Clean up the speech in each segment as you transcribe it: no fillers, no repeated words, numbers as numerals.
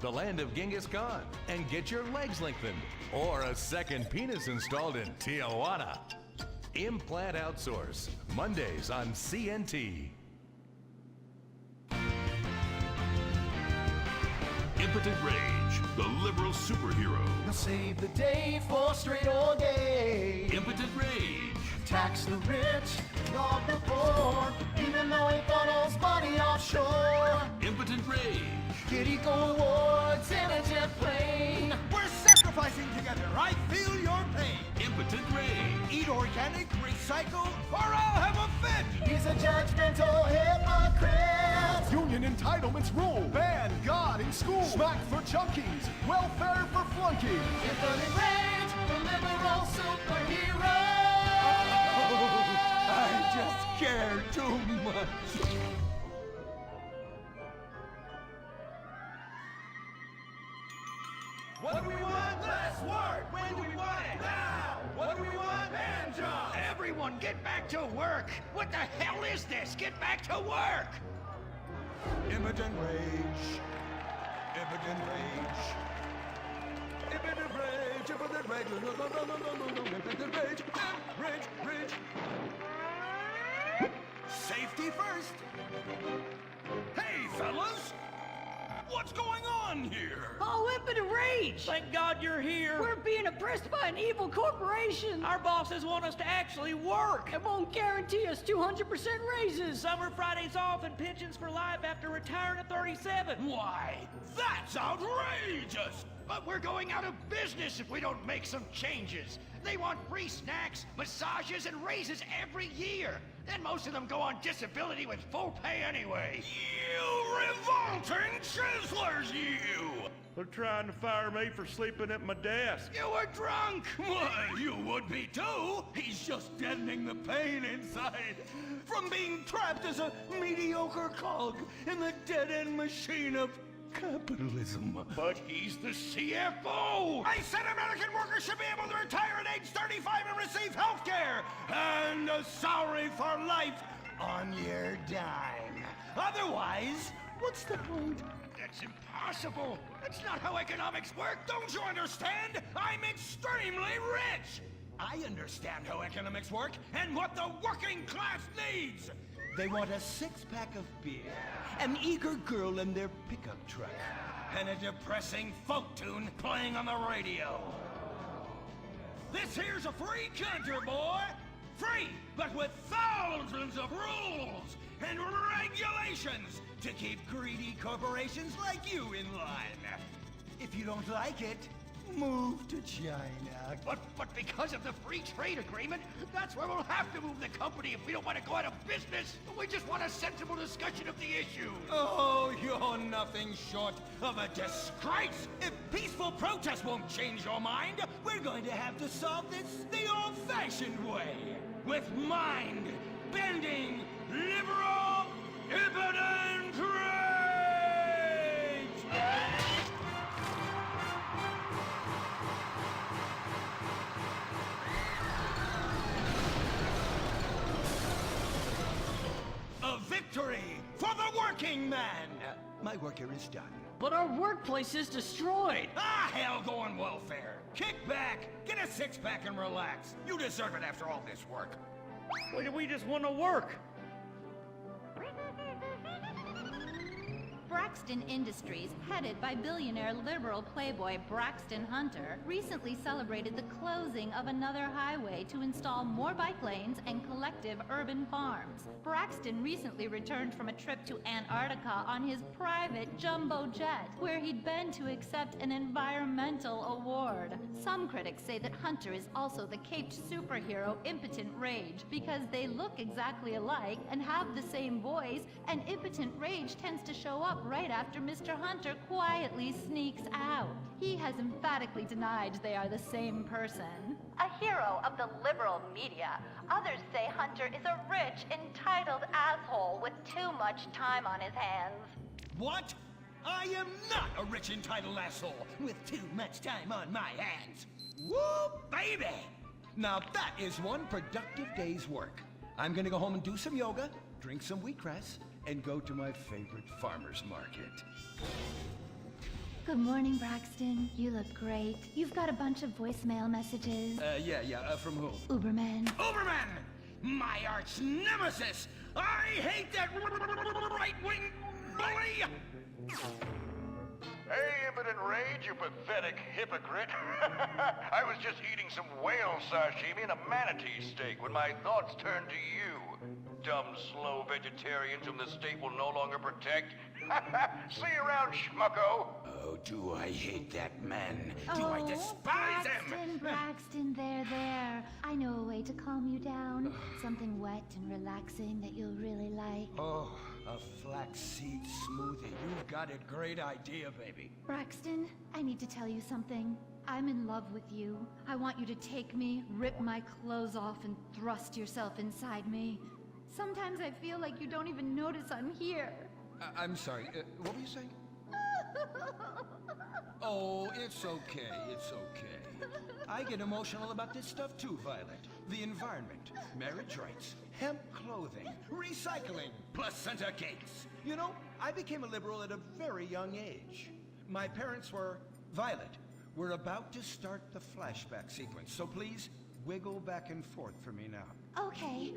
the land of Genghis Khan, and get your legs lengthened or a second penis installed in Tijuana. Implant Outsource, Mondays on CNT. Impotent Rage, the liberal superhero. He'll save the day for straight or gay. Impotent Rage. Tax the rich, rob the poor, even though he funnels money offshore. Impotent Rage. Get eco awards in a jet plane. We're sacrificing together. I feel your pain. Impotent Rage. Eat organic, recycle, or I'll have a fit. He's a judgmental hypocrite. Union entitlements rule. Ban God in school. Smack for junkies. Welfare for flunky. Impotent Rage, the liberal superhero. I just care too much. What do we want? Less work. When do we want it? Now. What do we want? Hand jobs. Everyone get back to work. What the hell is this? Get back to work. Impotent Rage. Impotent Rage. Impotent Rage. Impotent Rage. Impotent Rage. Rage. Rage. Safety first. Hey, fellas. What's going on here? Oh, Impotent Rage! Thank God you're here. We're being oppressed by an evil corporation. Our bosses want us to actually work. It won't guarantee us 200% raises. Summer Fridays off and pensions for life after retiring at 37. Why, that's outrageous! But we're going out of business if we don't make some changes. They want free snacks, massages, and raises every year. And most of them go on disability with full pay anyway. You revolting chiselers, you! They're trying to fire me for sleeping at my desk. You were drunk! Why, you would be too! He's just deadening the pain inside from being trapped as a mediocre cog in the dead-end machine of capitalism. But he's the CFO! I said American workers should be able to retire at age 35 and receive health care and a salary for life on your dime. Otherwise, what's the point? That's impossible! That's not how economics work! Don't you understand? I'm extremely rich! I understand how economics work and what the working class needs! They want a six-pack of beer, an eager girl in their pickup truck, and a depressing folk tune playing on the radio. This here's a free country, boy! Free, but with thousands of rules and regulations to keep greedy corporations like you in line. If you don't like it, move to China. But because of the free trade agreement, that's where we'll have to move the company if we don't want to go out of business. We just want a sensible discussion of the issue. Oh, you're nothing short of a disgrace. If peaceful protest won't change your mind, we're going to have to solve this the old-fashioned way. With mind-bending, liberal, impotent rage! A victory for the working man! My work here is done. But our workplace is destroyed. Ah, hell, go on welfare. Kick back, get a six-pack and relax. You deserve it after all this work. Why do we just want to work? Braxton Industries, headed by billionaire liberal playboy Braxton Hunter, recently celebrated the closing of another highway to install more bike lanes and collective urban farms. Braxton recently returned from a trip to Antarctica on his private jumbo jet, where he'd been to accept an environmental award. Some critics say that Hunter is also the caped superhero Impotent Rage, because they look exactly alike and have the same voice, and Impotent Rage tends to show up right after Mr. Hunter quietly sneaks out. He has emphatically denied they are the same person. A hero of the liberal media, others say Hunter is a rich, entitled asshole with too much time on his hands. What? I am not a rich, entitled asshole with too much time on my hands. Woo, baby! Now that is one productive day's work. I'm gonna go home and do some yoga, drink some wheatgrass, and go to my favorite farmer's market. Good morning, Braxton. You look great. You've got a bunch of voicemail messages. From whom? Uberman. Uberman! My arch nemesis! I hate that right-wing bully! Hey, Impotent Rage, you pathetic hypocrite. I was just eating some whale sashimi and a manatee steak when my thoughts turned to you. Dumb, slow vegetarians whom the state will no longer protect. See you around, schmucko. Oh, do I hate that man? Do I despise him? Braxton, there. I know a way to calm you down. Something wet and relaxing that you'll really like. Oh, a flaxseed smoothie. You've got a great idea, baby. Braxton, I need to tell you something. I'm in love with you. I want you to take me, rip my clothes off, and thrust yourself inside me. Sometimes I feel like you don't even notice I'm here. I'm sorry, what were you saying? Oh, it's okay, it's okay. I get emotional about this stuff too, Violet. The environment, marriage rights, hemp clothing, recycling, placenta cakes. You know, I became a liberal at a very young age. My parents were... Violet, we're about to start the flashback sequence, so please wiggle back and forth for me now. Okay.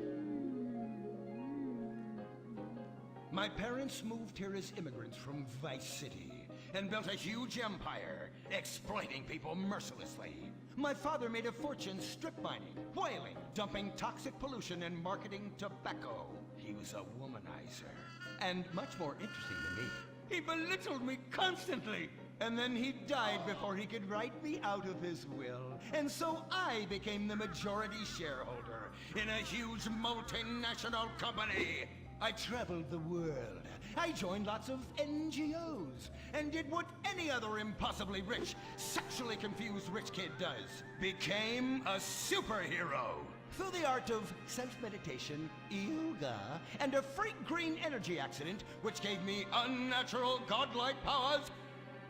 My parents moved here as immigrants from Vice City and built a huge empire, exploiting people mercilessly. My father made a fortune strip mining, whaling, dumping toxic pollution, and marketing tobacco. He was a womanizer. And much more interesting to me, he belittled me constantly. And then he died before he could write me out of his will. And so I became the majority shareholder in a huge multinational company. I traveled the world. I joined lots of NGOs and did what any other impossibly rich, sexually confused rich kid does. Became a superhero. Through the art of self-meditation, yoga, and a freak green energy accident, which gave me unnatural godlike powers,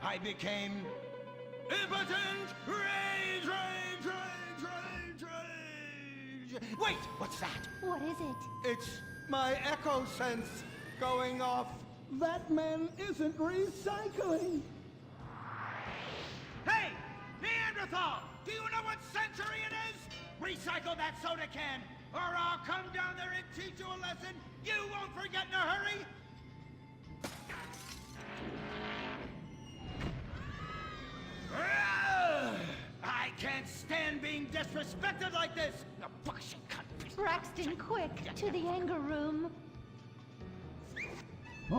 I became Impotent Rage, Rage, Rage, Rage, Rage! Wait, what's that? What is it? It's my echo sense going off. That man isn't recycling. Hey, Neanderthal! Do you know what century it is? Recycle that soda can, or I'll come down there and teach you a lesson you won't forget in a hurry! I can't stand being disrespected like this! The bullshit cunt! Braxton, quick! To the anger room! Oh,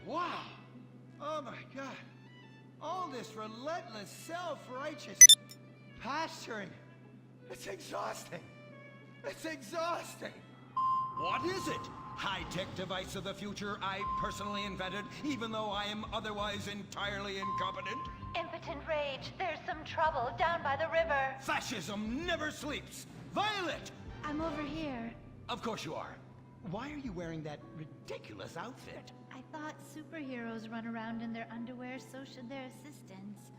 wow! Oh my God! All this relentless, self-righteous pasturing. It's exhausting. It's exhausting. What is it? High-tech device of the future I personally invented, even though I am otherwise entirely incompetent? Impotent Rage, there's some trouble down by the river. Fascism never sleeps. Violet! I'm over here. Of course you are. Why are you wearing that ridiculous outfit? I thought superheroes run around in their underwear, so should their assistants.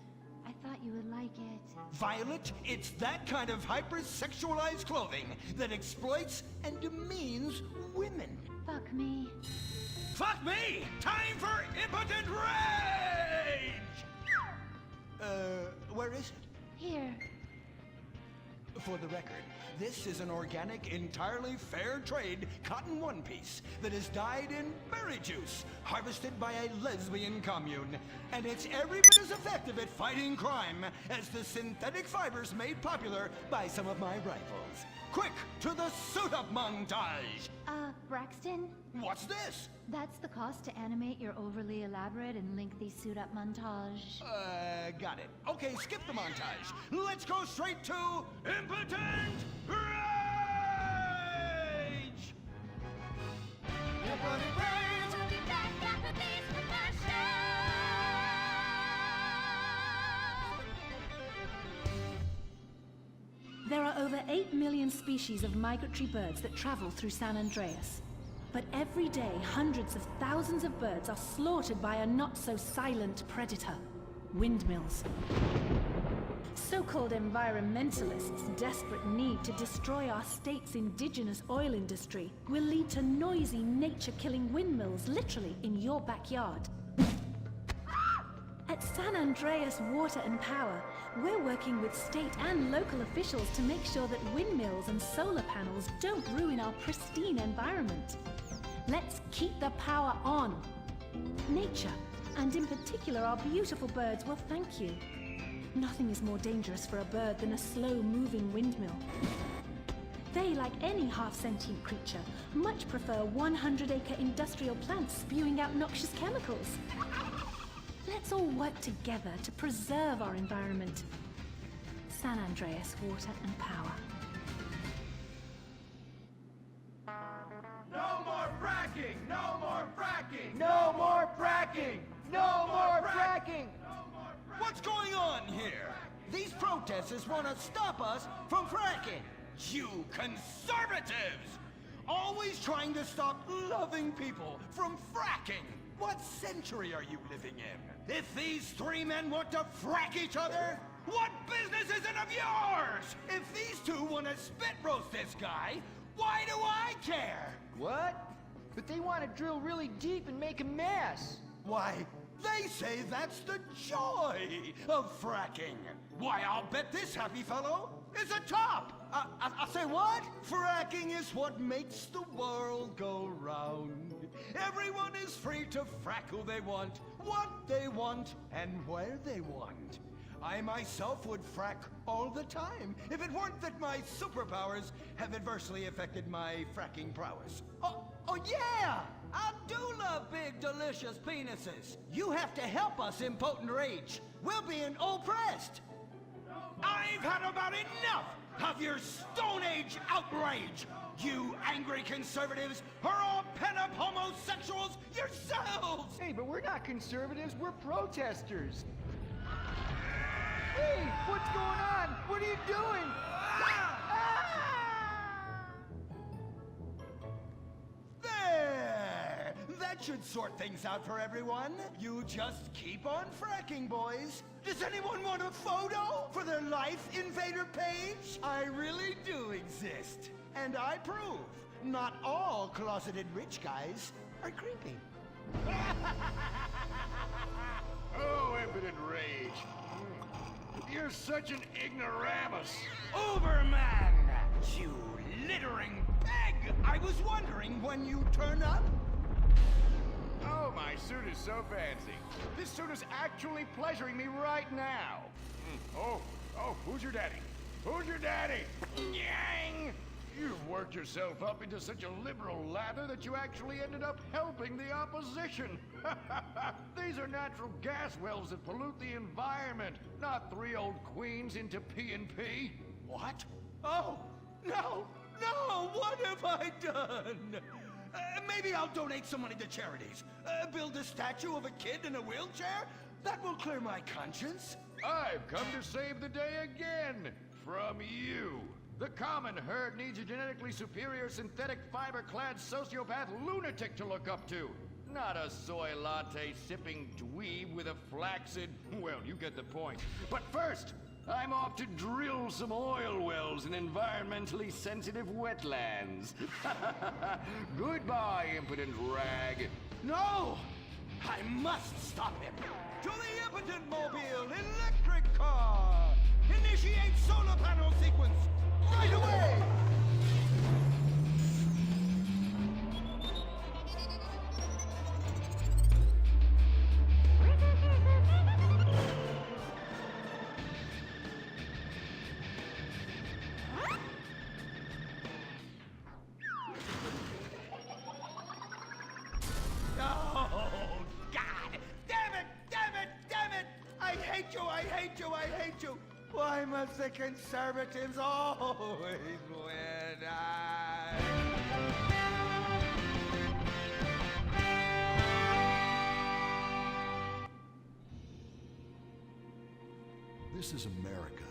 I thought you would like it. Violet, it's that kind of hypersexualized clothing that exploits and demeans women. Fuck me. Fuck me! Time for Impotent Rage! Where is it? Here. For the record, this is an organic, entirely fair trade cotton one piece that is dyed in berry juice, harvested by a lesbian commune. And it's every bit as effective at fighting crime as the synthetic fibers made popular by some of my rivals. Quick, to the suit-up montage! Braxton? What's this? That's the cost to animate your overly elaborate and lengthy suit-up montage. Got it. Okay, skip the montage. Let's go straight to Impotent Rage! Impotent Rage! We'll be back after these commercials. There are over 8 million species of migratory birds that travel through San Andreas. But every day, hundreds of thousands of birds are slaughtered by a not-so-silent predator, windmills. so-called environmentalists' desperate need to destroy our state's indigenous oil industry will lead to noisy, nature-killing windmills literally in your backyard. At San Andreas Water and Power, we're working with state and local officials to make sure that windmills and solar panels don't ruin our pristine environment. Let's keep the power on. Nature, and in particular our beautiful birds, will thank you. Nothing is more dangerous for a bird than a slow-moving windmill. They, like any half-sentient creature, much prefer 100-acre industrial plants spewing out noxious chemicals. Let's all work together to preserve our environment. San Andreas Water and Power. No more fracking! No more fracking! No more fracking! No more fracking! What's going on here? These protesters want to stop us from fracking. You conservatives! Always trying to stop loving people from fracking. What century are you living in? If these three men want to frack each other, what business is it of yours? If these two want to spit roast this guy, why do I care? What? But they want to drill really deep and make a mess. Why, they say that's the joy of fracking. Why, I'll bet this happy fellow is a top. I say what? Fracking is what makes the world go round. Everyone is free to frack who they want, what they want, and where they want. I myself would frack all the time if it weren't that my superpowers have adversely affected my fracking prowess. Oh yeah! I do love big, delicious penises. You have to help us, Impotent Rage. We're being oppressed. I've had about enough of your Stone Age outrage. You angry conservatives are all pent-up homosexuals yourselves! Hey, but we're not conservatives, we're protesters. Hey, what's going on? What are you doing? There! That should sort things out for everyone. You just keep on fracking, boys. Does anyone want a photo for their Life Invader page? I really do exist. And I prove not all closeted rich guys are creepy. Oh, Impotent Rage. You're such an ignoramus. Uberman! You littering peg! I was wondering when you turn up. Oh, my suit is so fancy. This suit is actually pleasuring me right now. Oh, who's your daddy? Who's your daddy? Yang! You've worked yourself up into such a liberal lather that you actually ended up helping the opposition. These are natural gas wells that pollute the environment, not three old queens into P&P. What? Oh, no! What have I done? Maybe I'll donate some money to charities. Build a statue of a kid in a wheelchair? That will clear my conscience. I've come to save the day again. From you. The common herd needs a genetically superior synthetic fiber-clad sociopath lunatic to look up to. Not a soy latte sipping dweeb with a flaccid... Well, you get the point. But first, I'm off to drill some oil wells in environmentally sensitive wetlands. Goodbye, impotent rag. No! I must stop him. To the Impotent Mobile electric car! Initiate solar panel sequence right away! I hate you! Why must the conservatives always win? This is America.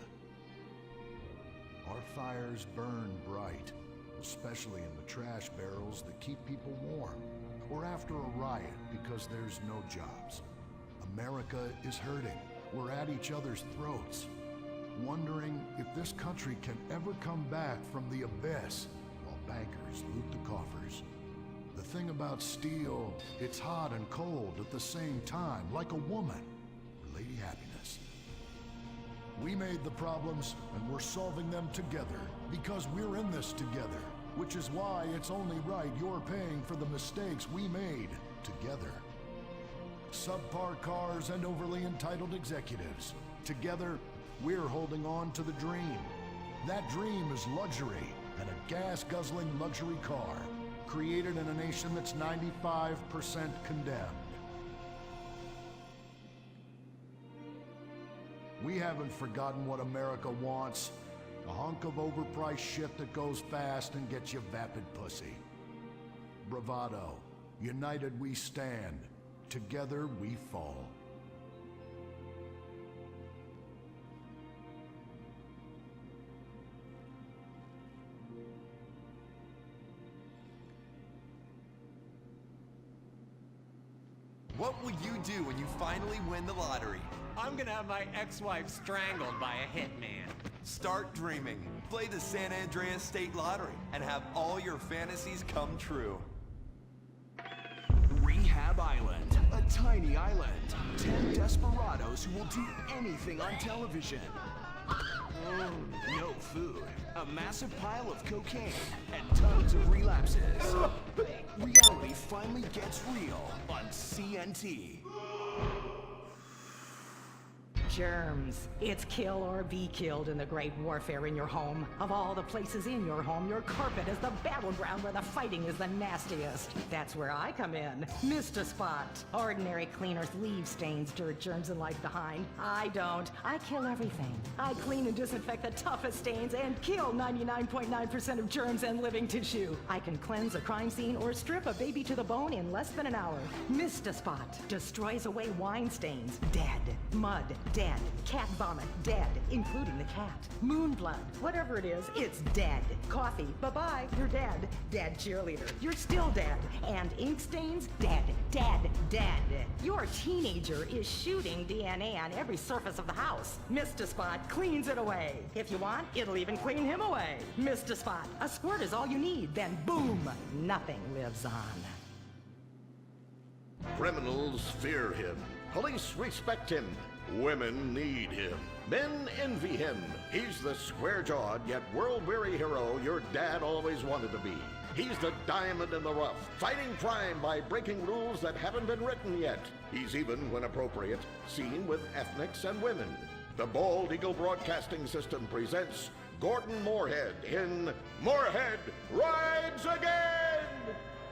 Our fires burn bright, especially in the trash barrels that keep people warm, or after a riot because there's no jobs. America is hurting. We're at each other's throats. One this country can ever come back from the abyss while bankers loot the coffers. The thing about steel, it's hot and cold at the same time, like a woman, or Lady Happiness. We made the problems, and we're solving them together, because we're in this together, which is why it's only right you're paying for the mistakes we made together. Subpar cars and overly entitled executives. Together, we're holding on to the dream. That dream is luxury, and a gas-guzzling luxury car, created in a nation that's 95% condemned. We haven't forgotten what America wants. A hunk of overpriced shit that goes fast and gets you vapid pussy. Bravado. United we stand. Together we fall. What will you do when you finally win the lottery? I'm gonna have my ex-wife strangled by a hitman. Start dreaming. Play the San Andreas State Lottery and have all your fantasies come true. Rehab Island, a tiny island. 10 desperados who will do anything on television. No food, a massive pile of cocaine, and tons of relapses. Reality finally gets real on CNT. Germs. It's kill or be killed in the great warfare in your home. Of all the places in your home, your carpet is the battleground where the fighting is the nastiest. That's where I come in. Mr. Spot. Ordinary cleaners leave stains, dirt, germs, and life behind. I don't. I kill everything. I clean and disinfect the toughest stains and kill 99.9% of germs and living tissue. I can cleanse a crime scene or strip a baby to the bone in less than an hour. Mr. Spot destroys away wine stains. Dead. Mud. Dead. Cat vomit, dead, including the cat. Moon blood, whatever it is, it's dead. Coffee, bye-bye, you're dead. Dead cheerleader, you're still dead. And ink stains, dead, dead, dead. Your teenager is shooting DNA on every surface of the house. Mr. Spot cleans it away. If you want, it'll even clean him away. Mr. Spot, a squirt is all you need, then boom, nothing lives on. Criminals fear him. Police respect him. Women need him. Men envy him. He's the square-jawed yet world-weary hero your dad always wanted to be. He's the diamond in the rough, fighting crime by breaking rules that haven't been written yet. He's even, when appropriate, seen with ethnics and women. The Bald Eagle Broadcasting System presents Gordon Moorhead in Moorhead Rides Again!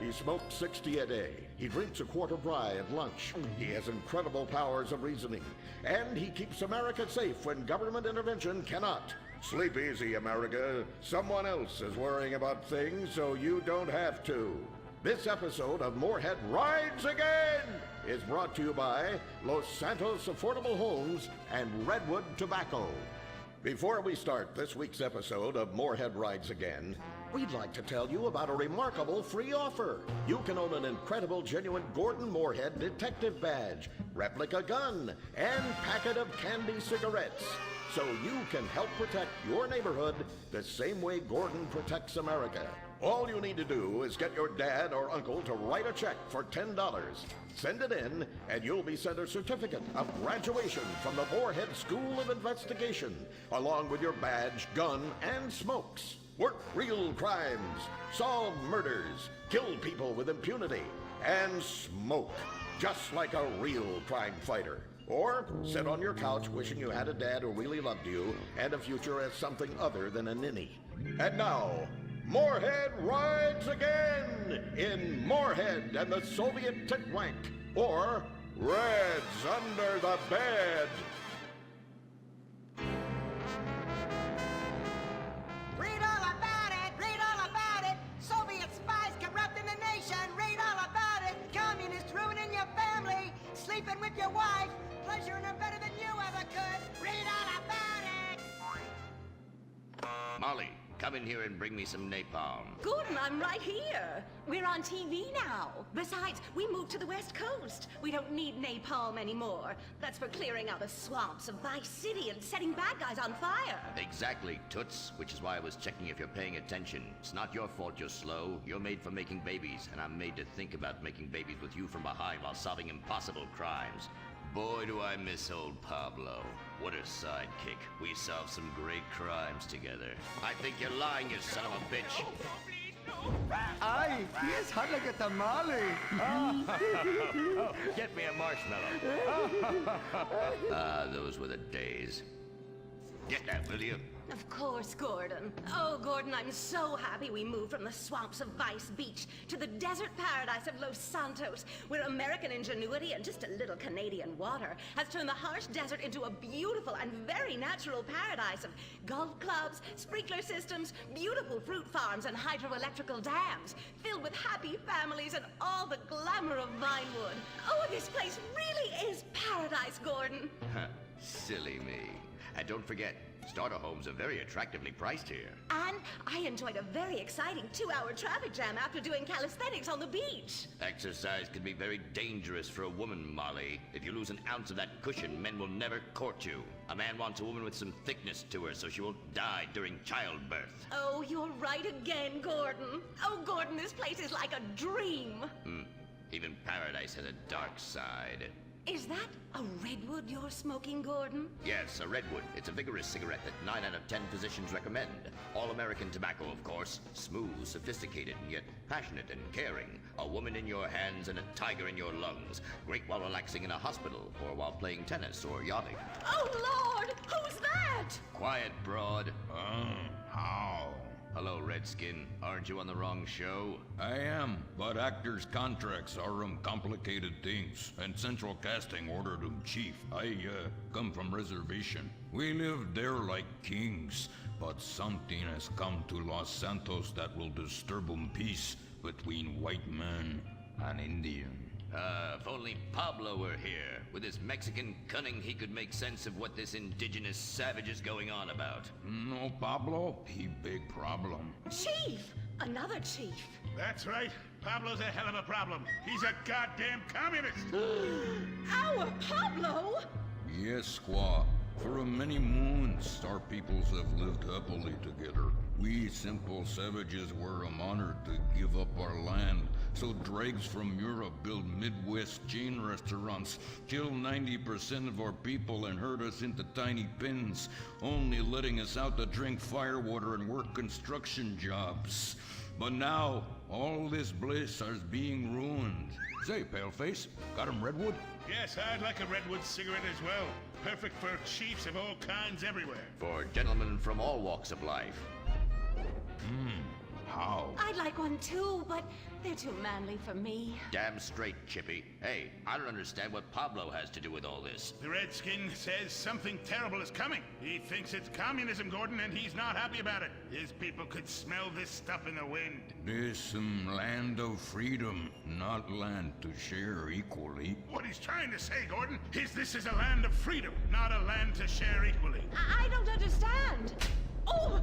He smokes 60 a day. He drinks a quart of rye at lunch. He has incredible powers of reasoning. And he keeps America safe when government intervention cannot. Sleep easy, America. Someone else is worrying about things so you don't have to. This episode of Moorhead Rides Again is brought to you by Los Santos Affordable Homes and Redwood Tobacco. Before we start this week's episode of Moorhead Rides Again, we'd like to tell you about a remarkable free offer. You can own an incredible, genuine Gordon Moorhead detective badge, replica gun, and packet of candy cigarettes. So you can help protect your neighborhood the same way Gordon protects America. All you need to do is get your dad or uncle to write a check for $10. Send it in, and you'll be sent a certificate of graduation from the Moorhead School of Investigation, along with your badge, gun, and smokes. Work real crimes, solve murders, kill people with impunity, and smoke, just like a real crime fighter. Or sit on your couch wishing you had a dad who really loved you and a future as something other than a ninny. And now, Moorhead Rides Again in Moorhead and the Soviet Titwank, or Reds Under the Bed. Read all about it! Read all about it! Soviet spies corrupting the nation! Read all about it! Communists ruining your family! Sleeping with your wife! Pleasuring her better than you ever could! Read all about it! Molly, come in here and bring me some napalm. Gordon, I'm right here. We're on TV now. Besides, we moved to the West Coast. We don't need napalm anymore. That's for clearing out the swamps of Vice City and setting bad guys on fire. Exactly, Toots, which is why I was checking if you're paying attention. It's not your fault you're slow. You're made for making babies, and I'm made to think about making babies with you from behind while solving impossible crimes. Boy, do I miss old Pablo. What a sidekick. We solved some great crimes together. I think you're lying, you son of a bitch. Ay, he is hot like a tamale. Get me a marshmallow. Those were the days. Get that, will you? Of course, Gordon. Oh, Gordon, I'm so happy we moved from the swamps of Vice Beach to the desert paradise of Los Santos, where American ingenuity and just a little Canadian water has turned the harsh desert into a beautiful and very natural paradise of golf clubs, sprinkler systems, beautiful fruit farms, and hydroelectrical dams, filled with happy families and all the glamour of Vinewood. Oh, this place really is paradise, Gordon. Silly me. And don't forget, starter homes are very attractively priced here. And I enjoyed a very exciting 2-hour traffic jam after doing calisthenics on the beach. Exercise can be very dangerous for a woman, Molly. If you lose an ounce of that cushion, men will never court you. A man wants a woman with some thickness to her so she won't die during childbirth. Oh, you're right again, Gordon. Oh, Gordon, this place is like a dream. Even paradise has a dark side. Is that a redwood you're smoking, Gordon? Yes, a redwood. It's a vigorous cigarette that 9 out of 10 physicians recommend. All-American tobacco, of course. Smooth, sophisticated, and yet passionate and caring. A woman in your hands and a tiger in your lungs. Great while relaxing in a hospital, or while playing tennis or yachting. Oh, Lord! Who's that? Quiet, broad. How? Hello, Redskin. Aren't you on the wrong show? I am, but actors' contracts are complicated things, and Central Casting ordered chief. I come from reservation. We live there like kings, but something has come to Los Santos that will disturb peace between white man and Indian. If only Pablo were here. With his Mexican cunning, he could make sense of what this indigenous savage is going on about. No, Pablo, he big problem. Chief! Another chief. That's right. Pablo's a hell of a problem. He's a goddamn communist. Our Pablo? Yes, squaw. For many moons, our peoples have lived happily together. We simple savages were honored to give up our land, so dregs from Europe build Midwest chain restaurants, kill 90% of our people and herd us into tiny pens, only letting us out to drink firewater and work construction jobs. But now, all this bliss is being ruined. Say, Paleface, got him redwood? Yes, I'd like a redwood cigarette as well. Perfect for chiefs of all kinds everywhere. For gentlemen from all walks of life. How? I'd like one too, but they're too manly for me. Damn straight, Chippy. Hey, I don't understand what Pablo has to do with all this. The Redskin says something terrible is coming. He thinks it's communism, Gordon, and he's not happy about it. His people could smell this stuff in the wind. This land of freedom, not land to share equally. What he's trying to say, Gordon, is this is a land of freedom, not a land to share equally. I don't understand. Oh,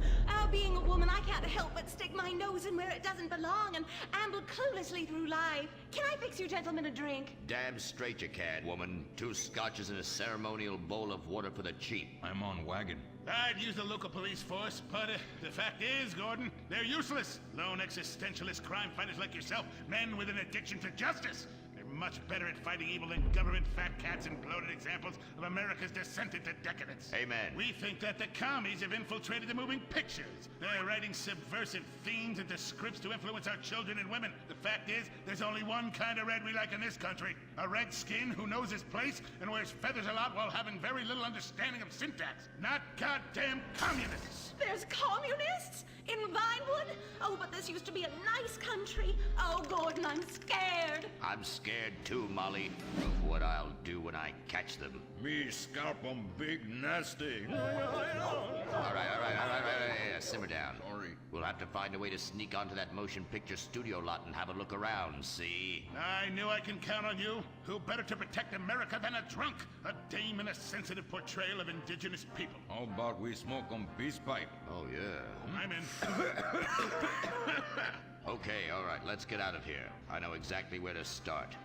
being a woman, I can't help but stick my nose in where it doesn't belong and amble cluelessly through life. Can I fix you gentlemen a drink? Damn straight you can, woman. 2 scotches and a ceremonial bowl of water for the chief. I'm on wagon. I'd use the local police force, but the fact is, Gordon, they're useless. Lone existentialist crime fighters like yourself, men with an addiction to justice. Much better at fighting evil than government fat cats and bloated examples of America's descent into decadence. Amen. We think that the commies have infiltrated the moving pictures. They're writing subversive themes into scripts to influence our children and women. The fact is, there's only one kind of red we like in this country. A redskin who knows his place and wears feathers a lot while having very little understanding of syntax. Not goddamn communists. There's communists? In Vinewood? Oh, but this used to be a nice country. Oh, Gordon, I'm scared. I'm scared too, Molly, of what I'll do when I catch them. Me scalp 'em big nasty. All right. Simmer down. Sorry. We'll have to find a way to sneak onto that motion picture studio lot and have a look around, see? I knew I can count on you. Who better to protect America than a drunk? A dame in a sensitive portrayal of indigenous people. How about we smoke 'em peace pipe? Oh, yeah. I'm in. Okay, all right, let's get out of here. I know exactly where to start.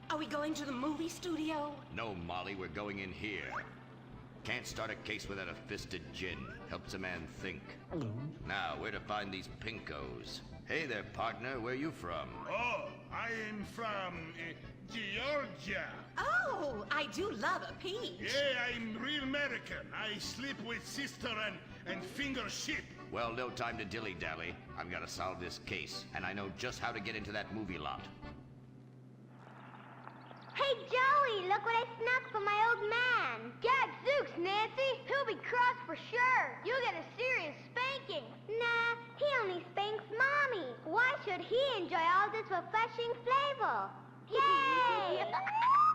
Are we going to the movie studio? No, Molly, we're going in here. Can't start a case without a fisted gin. Helps a man think. Now, where to find these pinkos? Hey there, partner, where you from? Oh, I am from Georgia. Oh, I do love a peach. Yeah, I'm real American. I sleep with sister and finger ship. Well, no time to dilly-dally. I've got to solve this case, and I know just how to get into that movie lot. Hey, Joey, look what I snuck from my old man. Gadzooks, Nancy. He'll be cross for sure. You'll get a serious spanking. Nah, he only spanks Mommy. Why should he enjoy all this refreshing flavor? Yay!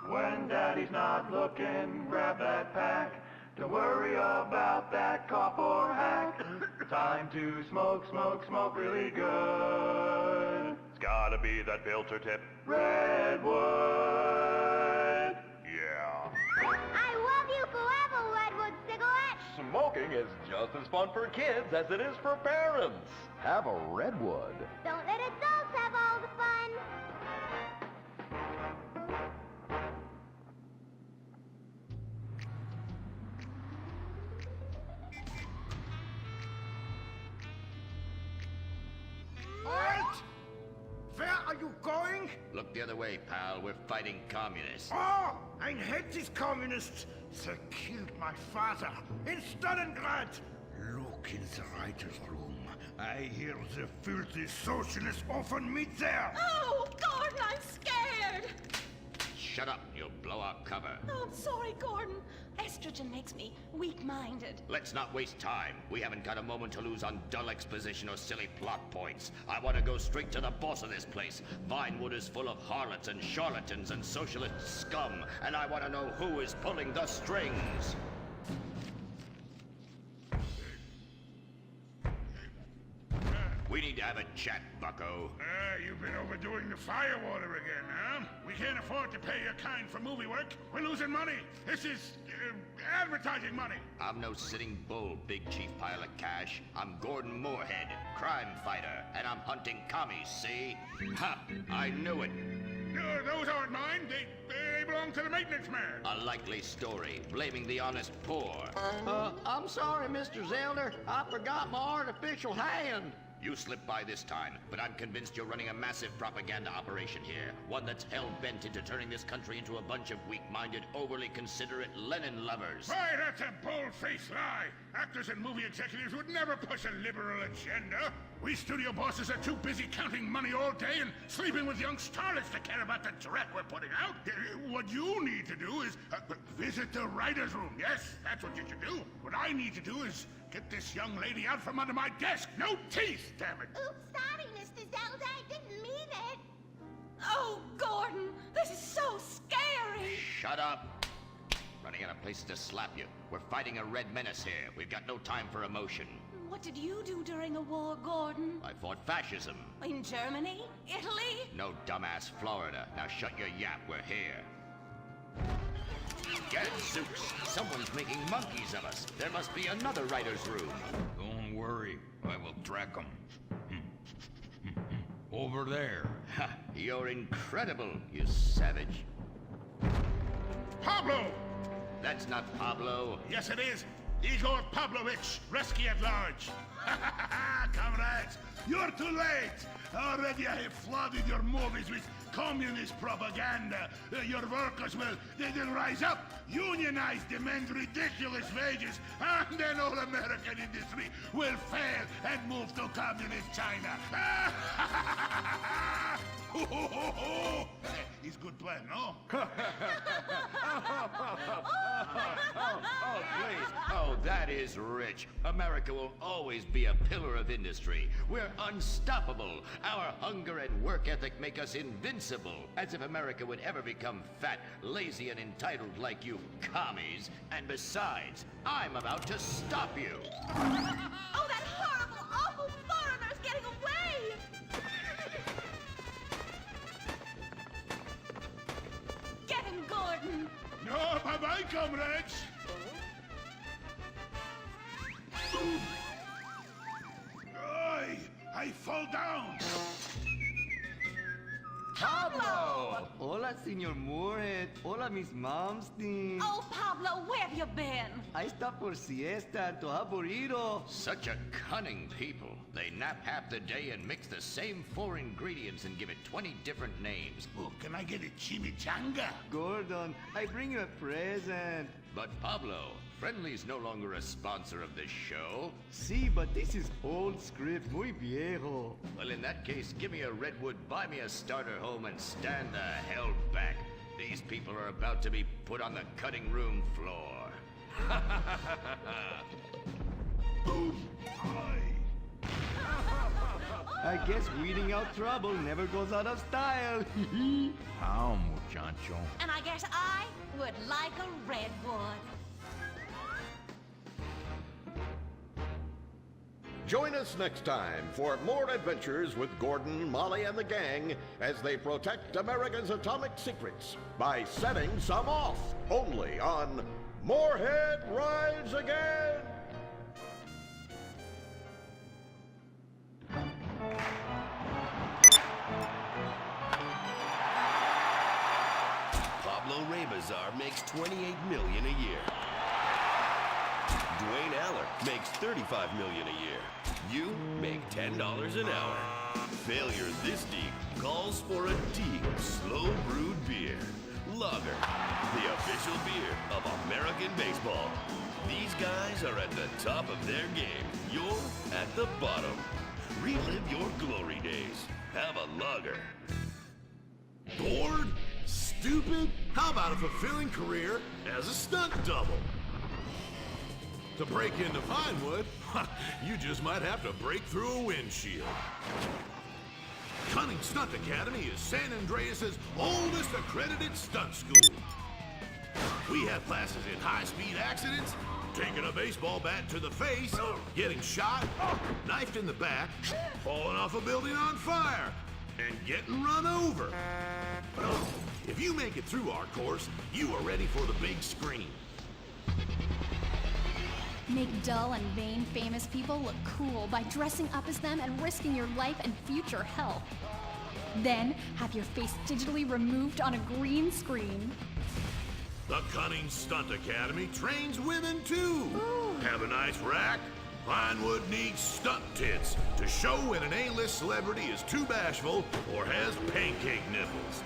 When Daddy's not looking, grab that pack. Don't worry about that cough or hack. Time to smoke, smoke, smoke really good. It's gotta be that filter tip. Redwood. Yeah. I love you forever, Redwood cigarette. Smoking is just as fun for kids as it is for parents. Have a Redwood. Don't let adults have all the fun. Halt! Where are you going? Look the other way, pal. We're fighting communists. Oh, I hate these communists. They killed my father in Stalingrad. Look in the writer's room. I hear the filthy socialists often meet there. Oh, Gordon, I'm scared. Shut up, you'll blow our cover. Oh, I'm sorry, Gordon. Estrogen makes me weak-minded. Let's not waste time. We haven't got a moment to lose on dull exposition or silly plot points. I want to go straight to the boss of this place. Vinewood is full of harlots and charlatans and socialist scum, and I want to know who is pulling the strings. We need to have a chat, bucko. You've been overdoing the firewater again, huh? We can't afford to pay your kind for movie work. We're losing money. This is advertising money. I'm no sitting bull, big chief pile of cash. I'm Gordon Moorhead, crime fighter, and I'm hunting commies, see? Ha! I knew it. Those aren't mine. They belong to the maintenance man. A likely story, blaming the honest poor. I'm sorry, Mr. Zelder. I forgot my artificial hand. You slipped by this time, but I'm convinced you're running a massive propaganda operation here. One that's hell-bent into turning this country into a bunch of weak-minded, overly considerate Lenin lovers. Why, that's a bold-faced lie. Actors and movie executives would never push a liberal agenda. We studio bosses are too busy counting money all day and sleeping with young starlets to care about the dreck we're putting out. What you need to do is visit the writer's room. Yes, that's what you should do. What I need to do is get this young lady out from under my desk. No teeth, damn it. Oops, sorry, Mr. Zelda. I didn't mean it. Oh, Gordon, this is so scary. Shut up. Running out of places to slap you. We're fighting a red menace here. We've got no time for emotion. What did you do during the war, Gordon? I fought fascism. In Germany? Italy? No, dumbass, Florida. Now shut your yap. We're here. Gadzooks! Someone's making monkeys of us. There must be another writer's room. Don't worry. I will track them. Over there. Ha! You're incredible, you savage. Pablo! That's not Pablo. Yes, it is. Igor Pavlovich, rescue at large. Comrades, you're too late. Already I have flooded your movies with communist propaganda. Your workers they'll rise up, unionize, demand ridiculous wages, and then all American industry will fail and move to communist China. It's a good plan, no? Oh, please. Oh, that is rich. America will always be a pillar of industry. We're unstoppable. Our hunger and work ethic make us invincible. As if America would ever become fat, lazy, and entitled like you commies. And besides, I'm about to stop you. Oh, that horrible, awful foreigner! I come, Reg! I fall down! Pablo! Hola, Senor Moorhead. Hola, Miss Momstein. Oh, Pablo, where have you been? I stopped for siesta to have burrito. Such a cunning people. They nap half the day and mix the same 4 ingredients and give it 20 different names. Oh, can I get a chimichanga? Gordon, I bring you a present. But Pablo, Friendly's no longer a sponsor of this show. Sí, but this is old script, muy viejo. Well, in that case, give me a redwood, buy me a starter home, and stand the hell back. These people are about to be put on the cutting room floor. I guess weeding out trouble never goes out of style. How, muchacho? And I guess I would like a redwood. Join us next time for more adventures with Gordon, Molly, and the gang as they protect America's atomic secrets by setting some off. Only on Moorhead Rides Again! Pablo Rebazar makes $28 million a year. Dwayne Aller makes $35 million a year. You make $10 an hour. Failure this deep calls for a deep, slow brewed beer. Lager, the official beer of American baseball. These guys are at the top of their game. You're at the bottom. Relive your glory days. Have a lager. Bored? Stupid? How about a fulfilling career as a stunt double? To break into Vinewood, you just might have to break through a windshield. Cunning Stunt Academy is San Andreas' oldest accredited stunt school. We have classes in high-speed accidents, taking a baseball bat to the face, getting shot, knifed in the back, falling off a building on fire, and getting run over. If you make it through our course, you are ready for the big screen. Make dull and vain famous people look cool by dressing up as them and risking your life and future health. Then, have your face digitally removed on a green screen. The Cunning Stunt Academy trains women too. Have a nice rack? Vinewood needs stunt tits to show when an A-list celebrity is too bashful or has pancake nipples.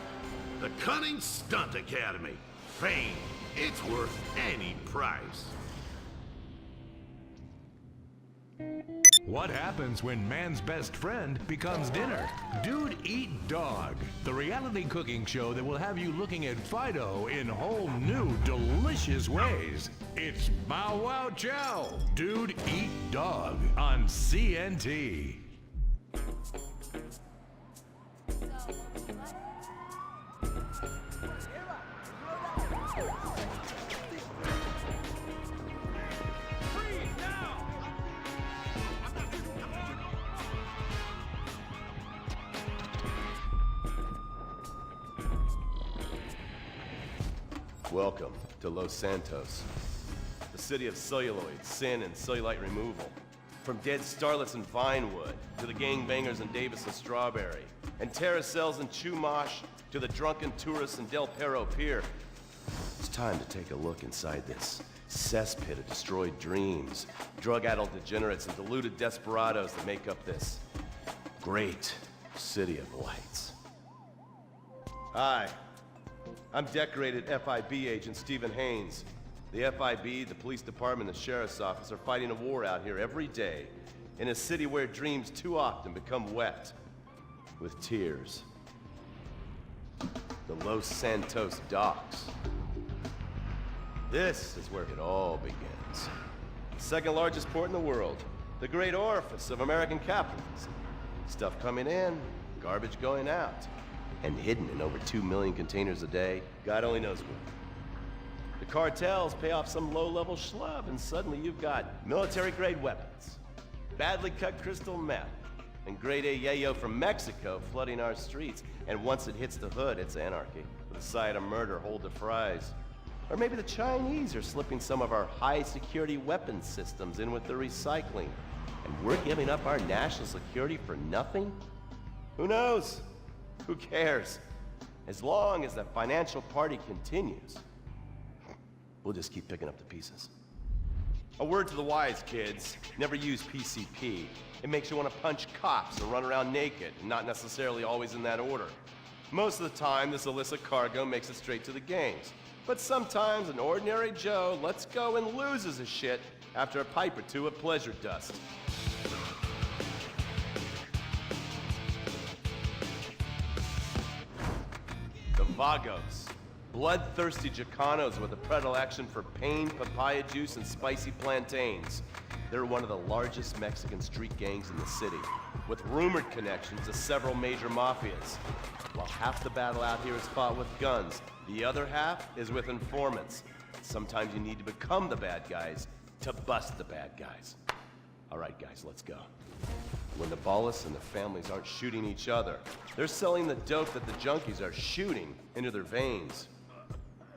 The Cunning Stunt Academy. Fame. It's worth any price. What happens when man's best friend becomes dinner? Dude Eat Dog, the reality cooking show that will have you looking at Fido in whole new, delicious ways. It's Bow Wow Chow, Dude Eat Dog on CNT. Welcome to Los Santos, the city of celluloid, sin, and cellulite removal. From dead starlets in Vinewood, to the gangbangers in Davis and Strawberry, and terracels in Chumash, to the drunken tourists in Del Perro Pier. It's time to take a look inside this cesspit of destroyed dreams, drug-addled degenerates, and deluded desperados that make up this great city of lights. Hi. I'm decorated FIB agent Stephen Haynes. The FIB, the police department, and the sheriff's office are fighting a war out here every day in a city where dreams too often become wet with tears. The Los Santos docks. This is where it all begins. The second largest port in the world, the great orifice of American capitalism. Stuff coming in, garbage going out. And hidden in over 2 million containers a day, God only knows where. The cartels pay off some low-level schlub, and suddenly you've got military-grade weapons, badly cut crystal meth, and grade A yayo from Mexico flooding our streets. And once it hits the hood, it's anarchy, with a side of murder hold to fries. Or maybe the Chinese are slipping some of our high-security weapons systems in with the recycling, and we're giving up our national security for nothing? Who knows? Who cares? As long as the financial party continues, we'll just keep picking up the pieces. A word to the wise, kids. Never use PCP. It makes you want to punch cops or run around naked, and not necessarily always in that order. Most of the time, this illicit cargo makes it straight to the gangs. But sometimes an ordinary Joe lets go and loses his shit after a pipe or two of pleasure dust. The Vagos. Bloodthirsty Chicanos with a predilection for pain, papaya juice, and spicy plantains. They're one of the largest Mexican street gangs in the city, with rumored connections to several major mafias. While half the battle out here is fought with guns, the other half is with informants. Sometimes you need to become the bad guys to bust the bad guys. All right, guys, let's go. When the Ballas and the families aren't shooting each other, they're selling the dope that the junkies are shooting into their veins.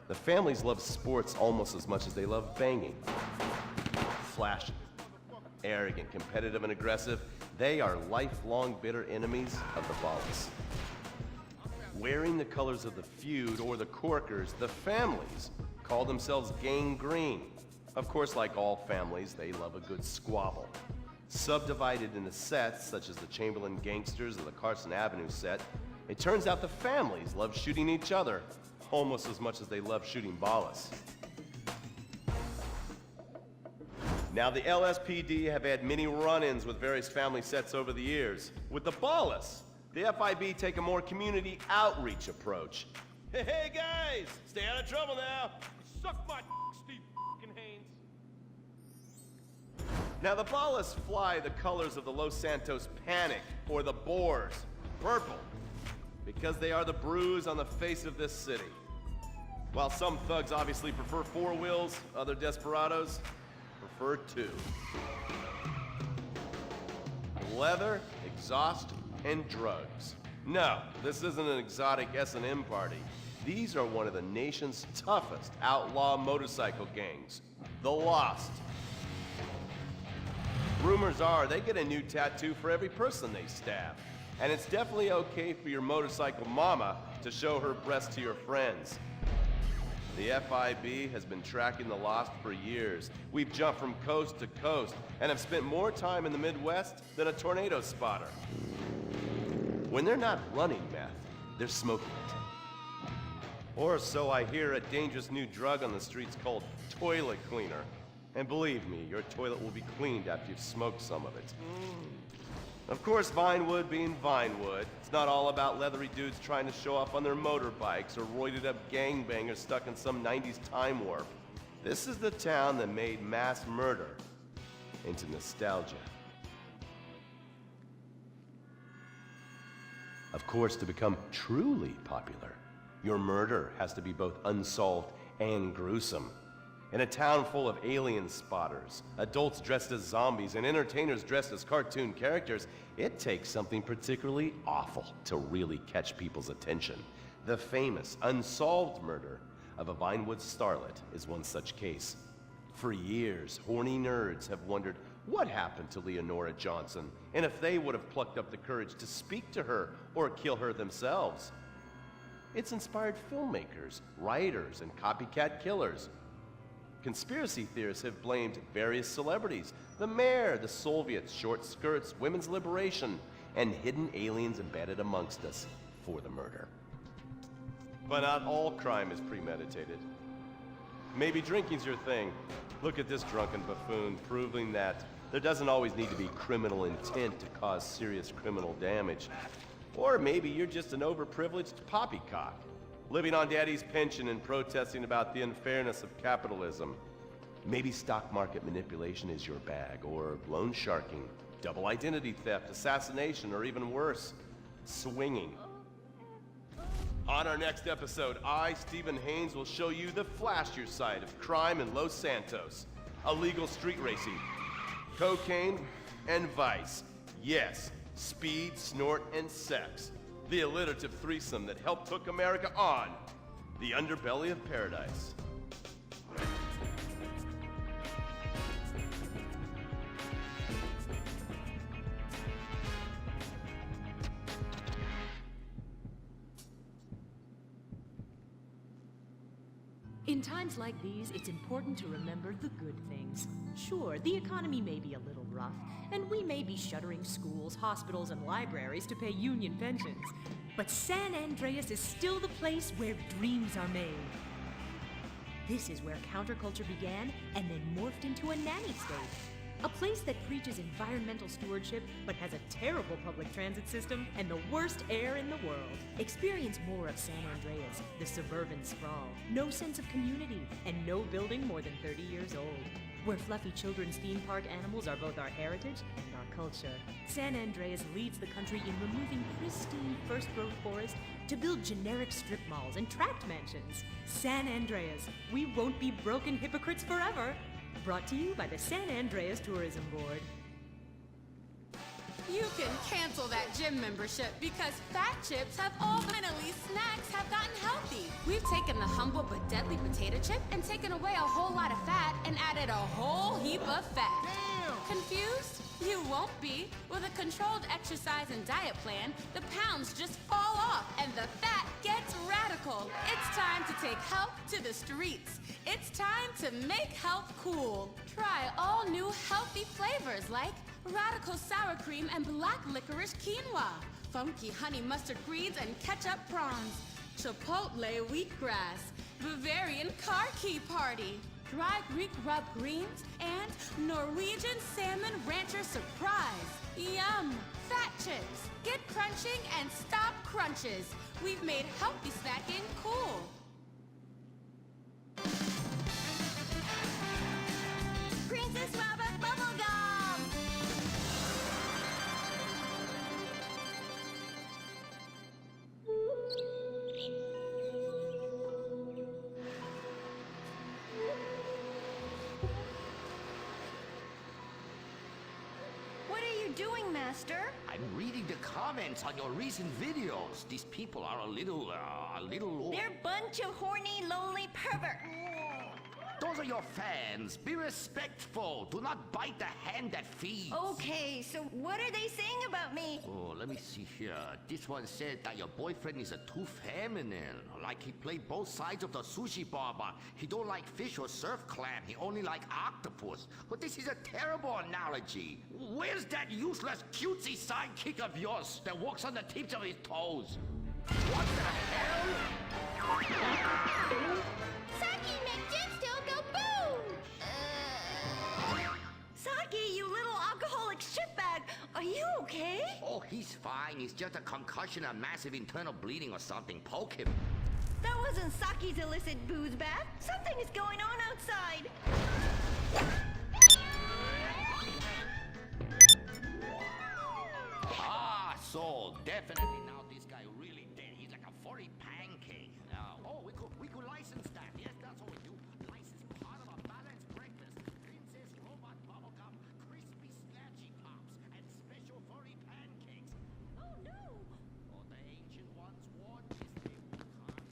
The families love sports almost as much as they love banging. Flashy, arrogant, competitive, and aggressive, they are lifelong bitter enemies of the Ballas. Wearing the colors of the feud or the Corkers, the families call themselves Gang Green. Of course, like all families, they love a good squabble. Subdivided into sets, such as the Chamberlain Gangsters or the Carson Avenue set, it turns out the families love shooting each other almost as much as they love shooting Ballas. Now, the LSPD have had many run-ins with various family sets over the years. With the Ballas, the FIB take a more community outreach approach. Hey guys, stay out of trouble now. Suck my Steve Haynes. Now, the Ballas fly the colors of the Los Santos Panic, or the Boers, purple, because they are the bruise on the face of this city. While some thugs obviously prefer four wheels, other desperados prefer two. Leather, exhaust, and drugs. No, this isn't an exotic S&M party. These are one of the nation's toughest outlaw motorcycle gangs, the Lost. Rumors are they get a new tattoo for every person they stab. And it's definitely okay for your motorcycle mama to show her breast to your friends. The FIB has been tracking the Lost for years. We've jumped from coast to coast and have spent more time in the Midwest than a tornado spotter. When they're not running meth, they're smoking it. Or so I hear, a dangerous new drug on the streets called toilet cleaner. And believe me, your toilet will be cleaned after you've smoked some of it. Of course, Vinewood being Vinewood, it's not all about leathery dudes trying to show off on their motorbikes or roided up gangbangers stuck in some 90s time warp. This is the town that made mass murder into nostalgia. Of course, to become truly popular, your murder has to be both unsolved and gruesome. In a town full of alien spotters, adults dressed as zombies, and entertainers dressed as cartoon characters, it takes something particularly awful to really catch people's attention. The famous, unsolved murder of a Vinewood starlet is one such case. For years, horny nerds have wondered what happened to Leonora Johnson, and if they would have plucked up the courage to speak to her or kill her themselves. It's inspired filmmakers, writers, and copycat killers. Conspiracy theorists have blamed various celebrities, the mayor, the Soviets, short skirts, women's liberation, and hidden aliens embedded amongst us for the murder. But not all crime is premeditated. Maybe drinking's your thing. Look at this drunken buffoon, proving that there doesn't always need to be criminal intent to cause serious criminal damage. Or maybe you're just an overprivileged poppycock, living on daddy's pension and protesting about the unfairness of capitalism. Maybe stock market manipulation is your bag, or loan sharking, double identity theft, assassination, or even worse, swinging. On our next episode, I, Stephen Haynes, will show you the flashier side of crime in Los Santos. Illegal street racing, cocaine, and vice. Yes, speed, snort, and sex. The alliterative threesome that helped hook America on the underbelly of paradise. In times like these, it's important to remember the good things. Sure, the economy may be a little rough, and we may be shuttering schools, hospitals, and libraries to pay union pensions. But San Andreas is still the place where dreams are made. This is where counterculture began and then morphed into a nanny state. A place that preaches environmental stewardship but has a terrible public transit system and the worst air in the world. Experience more of San Andreas, the suburban sprawl. No sense of community and no building more than 30 years old. Where fluffy children's theme park animals are both our heritage and our culture. San Andreas leads the country in removing pristine first-growth forest to build generic strip malls and tract mansions. San Andreas, we won't be broken hypocrites forever. Brought to you by the San Andreas Tourism Board. You can cancel that gym membership because Fat Chips have all finally snacks have gotten healthy. We've taken the humble but deadly potato chip and taken away a whole lot of fat and added a whole heap of fat. Damn! Confused? You won't be. With a controlled exercise and diet plan, the pounds just fall off and the fat gets radical. It's time to take health to the streets. It's time to make health cool. Try all new healthy flavors like radical sour cream and black licorice quinoa, funky honey mustard greens and ketchup prawns, chipotle wheatgrass, Bavarian car key party, dry Greek rub greens, and Norwegian salmon rancher surprise. Yum! Fat Chips. Get crunching and stop crunches. We've made healthy snacking cool. Princess Robot Bubblegum! What are you doing, Master? I'm reading the comments on your recent videos. These people are a little... They're a bunch of horny, lonely perverts. Those are your fans. Be respectful. Do not bite the hand that feeds. Okay, so what are they saying about me? Oh, let me see here. This one said that your boyfriend is too feminine. Like he played both sides of the sushi bar, but he don't like fish or surf clam. He only like octopus. But this is a terrible analogy. Where's that useless cutesy sidekick of yours that walks on the tips of his toes? What the hell? Saki make Jen still go boom! Saki, you little alcoholic shitbag, are you okay? Oh, he's fine. It's just a concussion, a massive internal bleeding or something. Poke him. That wasn't Saki's illicit booze bath. Something is going on outside. Ah, so definitely now this guy really dead. He's like a furry pancake. Oh, we could license that. Yes, that's what we do. License part of a balanced breakfast. Princess Robot Bubblegum, crispy snatchy pops, and special furry pancakes. Oh no! Oh, the ancient ones warned this they will come.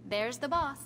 There's the boss.